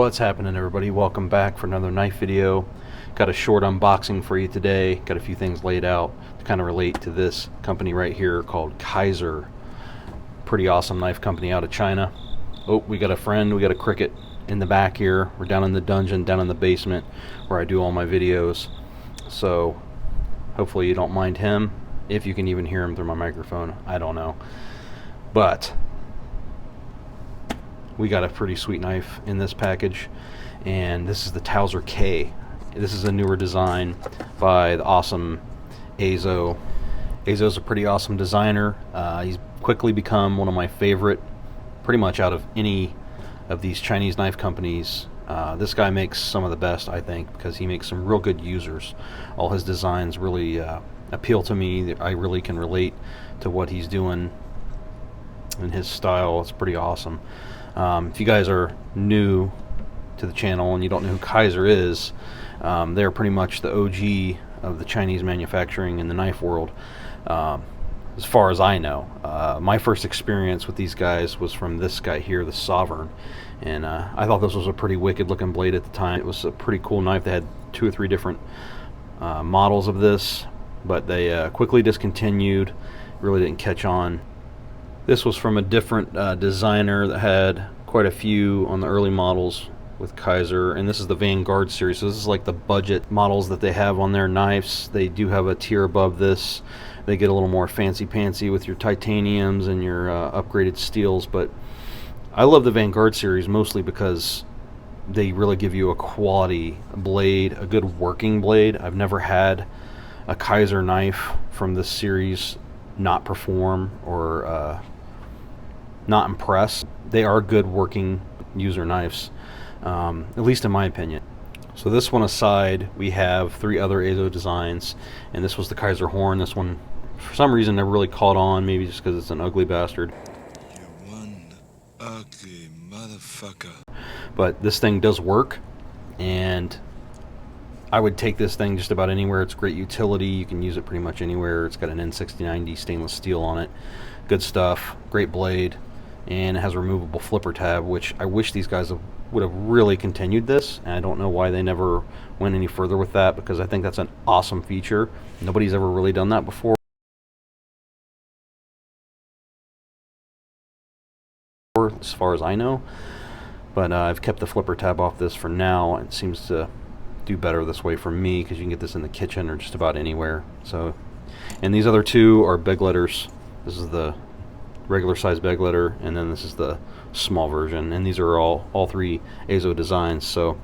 What's happening, everybody? Welcome back for another knife video. Got a short unboxing for you today. Got a few things laid out to kind of relate to this company right here called Kizer. Pretty awesome knife company out of China. Oh, we got a friend, we got a cricket in the back here. We're down in the dungeon, down in the basement where I do all my videos. So hopefully you don't mind him. If you can even hear him through my microphone, I don't know. But we got a pretty sweet knife in this package, and this is the Towser K. This is a newer design by the awesome Azo. Azo's a pretty awesome designer. He's quickly become one of my favorite, pretty much out of any of these Chinese knife companies. This guy makes some of the best, I think, because he makes some real good users. All his designs really appeal to me. I really can relate to what he's doing and his style. It's pretty awesome. If you guys are new to the channel and you don't know who Kizer is, they're pretty much the OG of the Chinese manufacturing in the knife world, as far as I know. My first experience with these guys was from this guy here, the Sovereign, and I thought this was a pretty wicked looking blade at the time. It was a pretty cool knife. They had 2 or 3 different models of this, but they quickly discontinued. Really didn't catch on. This was from a different designer that had quite a few on the early models with Kizer, and this is the Vanguard series. So this is like the budget models that they have on their knives. They do have a tier above this. They get a little more fancy-pantsy with your titaniums and your upgraded steels, but I love the Vanguard series mostly because they really give you a quality blade, a good working blade. I've never had a Kizer knife from this series not perform or not impress. They are good working user knives, at least in my opinion. So this one aside, we have 3 other Azo designs, and this was the Kizer horn. This one, for some reason, never really caught on, maybe just because it's an ugly bastard. You're one ugly motherfucker. But this thing does work, and I would take this thing just about anywhere. It's great utility. You can use it pretty much anywhere. It's got an N6090 stainless steel on it. Good stuff. Great blade. And it has a removable flipper tab, which I wish these guys would have really continued this. And I don't know why they never went any further with that, because I think that's an awesome feature. Nobody's ever really done that before, as far as I know. But I've kept the flipper tab off this for now. It seems to do better this way for me, because you can get this in the kitchen or just about anywhere. So, and these other 2 are beg letters. This is the regular size beg letter, and then this is the small version, and these are all 3 Azo designs. So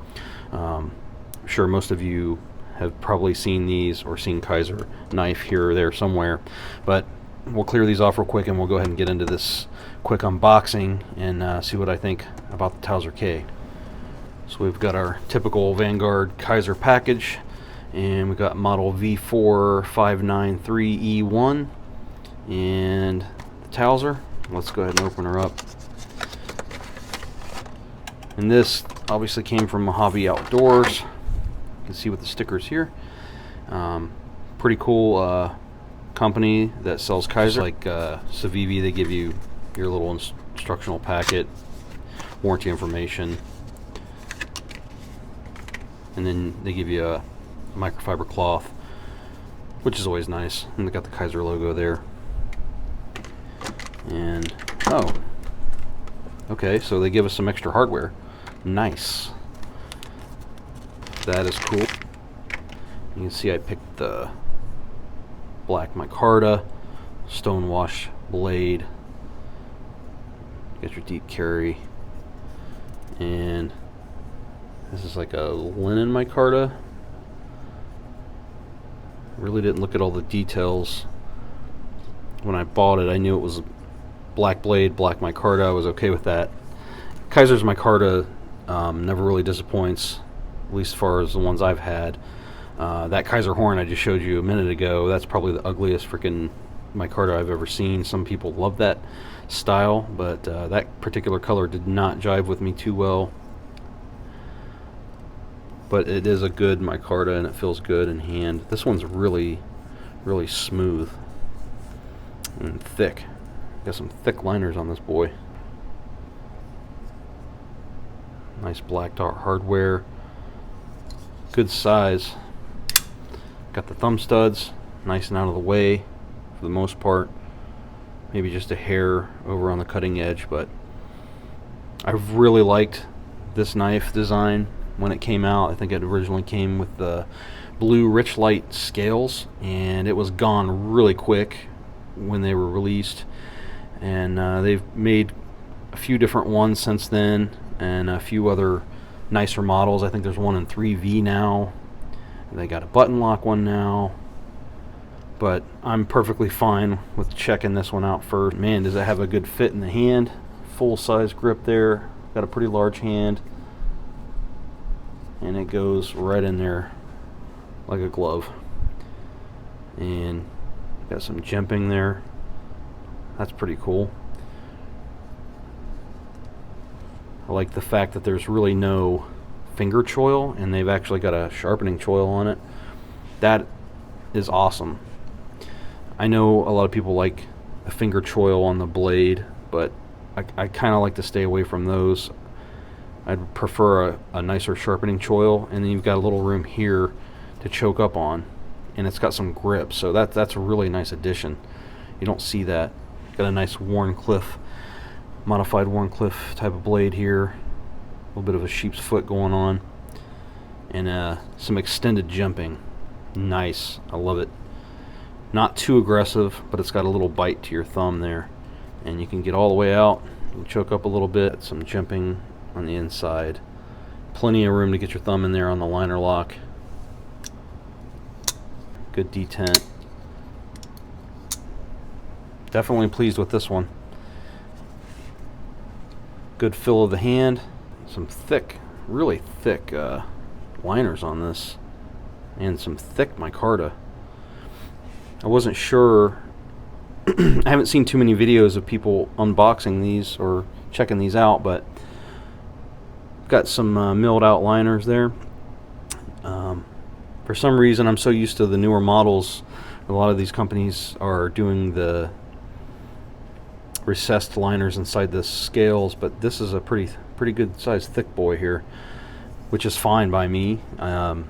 I'm sure most of you have probably seen these or seen Kizer knife here or there somewhere, but we'll clear these off real quick and we'll go ahead and get into this quick unboxing and see what I think about the Towser K. So we've got our typical Vanguard Kizer package, and we've got model V4593E1 and the Towser. Let's go ahead and open her up. And this obviously came from Mojave Outdoors. You can see with the stickers here. Pretty cool company that sells Kizer. Like Civivi, they give you your little instructional packet, warranty information, and then they give you a microfiber cloth, which is always nice. And they got the Kizer logo there. And oh, okay, so they give us some extra hardware. Nice. That is cool. You can see I picked the black micarta, stonewash blade. Got your deep carry, and this is like a linen micarta. Really didn't look at all the details when I bought it. I knew it was black blade, black micarta. I was okay with that. Kizer's micarta never really disappoints, at least as far as the ones I've had. That Kizer horn I just showed you a minute ago, that's probably the ugliest freaking micarta I've ever seen. Some people love that style, but that particular color did not jive with me too well. But it is a good micarta, and it feels good in hand. This one's really, really smooth and thick. Got some thick liners on this boy. Nice black dot hardware. Good size. Got the thumb studs nice and out of the way for the most part. Maybe just a hair over on the cutting edge, but I really liked this knife design when it came out. I think it originally came with the blue rich light scales, and it was gone really quick when they were released. And they've made a few different ones since then, and a few other nicer models. I think there's one in 3V now. They got a button lock one now. But I'm perfectly fine with checking this one out first. Man, does it have a good fit in the hand. Full size grip there. Got a pretty large hand. And it goes right in there like a glove. And got some jimping there. That's pretty cool. I like the fact that there's really no finger choil, and they've actually got a sharpening choil on it. That is awesome. I know a lot of people like a finger choil on the blade, but I kind of like to stay away from those. I'd prefer a nicer sharpening choil, and then you've got a little room here to choke up on, and it's got some grip, so that's a really nice addition. You don't see that. Got a nice Wharncliffe, modified Wharncliffe type of blade here. A little bit of a sheep's foot going on, and some extended jumping. Nice, I love it. Not too aggressive, but it's got a little bite to your thumb there, and you can get all the way out and choke up a little bit. Some jumping on the inside. Plenty of room to get your thumb in there on the liner lock. Good detent. Definitely pleased with this one. Good fill of the hand. Some thick, really thick liners on this, and some thick micarta. I wasn't sure. I haven't seen too many videos of people unboxing these or checking these out, but got some milled out liners there. For some reason, I'm so used to the newer models. A lot of these companies are doing the recessed liners inside the scales, but this is a pretty good sized thick boy here, which is fine by me. On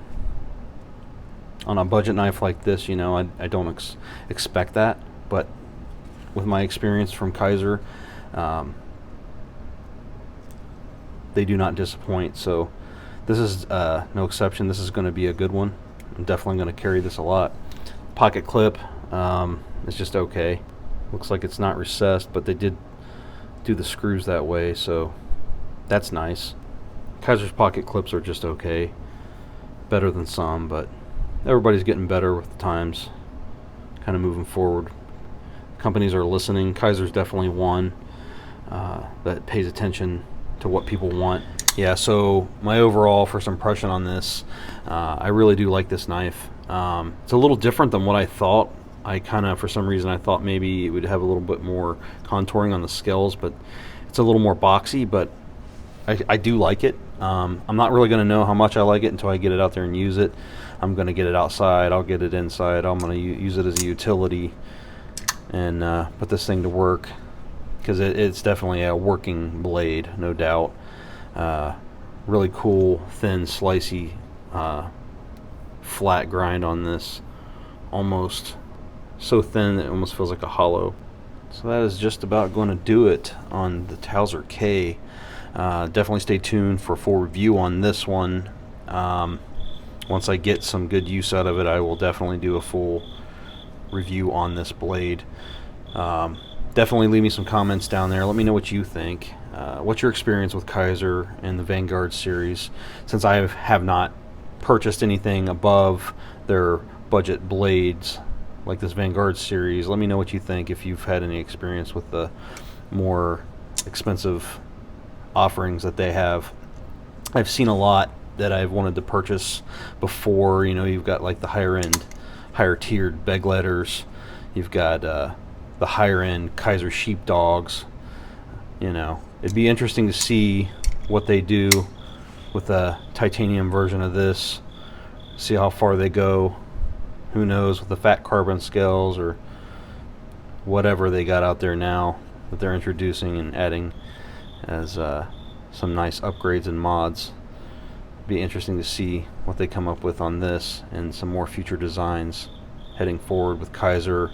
a budget knife like this, you know, I don't expect that, but with my experience from Kizer, they do not disappoint. So this is no exception. This is going to be a good one. I'm definitely going to carry this a lot. Pocket clip is just okay. Looks like it's not recessed, but they did do the screws that way, so that's nice. Kizer's pocket clips are just okay. Better than some, but everybody's getting better with the times, kind of moving forward. Companies are listening. Kizer's definitely one that pays attention to what people want. Yeah, so my overall first impression on this, I really do like this knife. It's a little different than what I thought. I kind of, for some reason, I thought maybe it would have a little bit more contouring on the scales, but it's a little more boxy, but I do like it. I'm not really going to know how much I like it until I get it out there and use it. I'm going to get it outside, I'll get it inside, I'm going to use it as a utility and put this thing to work, because it's definitely a working blade, no doubt. Really cool, thin, slicey, flat grind on this. Almost so thin that it almost feels like a hollow. So that is just about going to do it on the Towser K. Definitely stay tuned for a full review on this one. Once I get some good use out of it, I will definitely do a full review on this blade. Definitely leave me some comments down there. Let me know what you think. What's your experience with Kizer and the Vanguard series? Since I have not purchased anything above their budget blades like this Vanguard series, let me know what you think if you've had any experience with the more expensive offerings that they have. I've seen a lot that I've wanted to purchase before. You know, you've got like the higher tiered Begletters, you've got the higher end Kizer sheepdogs. You know, it'd be interesting to see what they do with a titanium version of this, see how far they go. Who knows, with the fat carbon scales or whatever they got out there now that they're introducing and adding as some nice upgrades and mods. Be interesting to see what they come up with on this and some more future designs heading forward with Kizer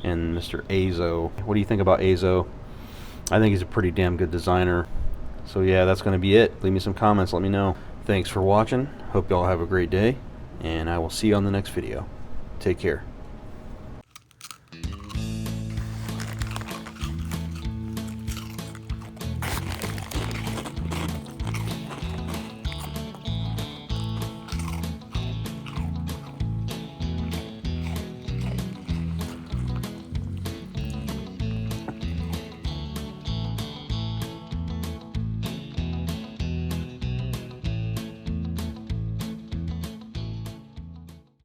and Mr. Azo. What do you think about Azo? I think he's a pretty damn good designer. So yeah, that's going to be it. Leave me some comments, let me know. Thanks for watching. Hope y'all have a great day, and I will see you on the next video. Take care.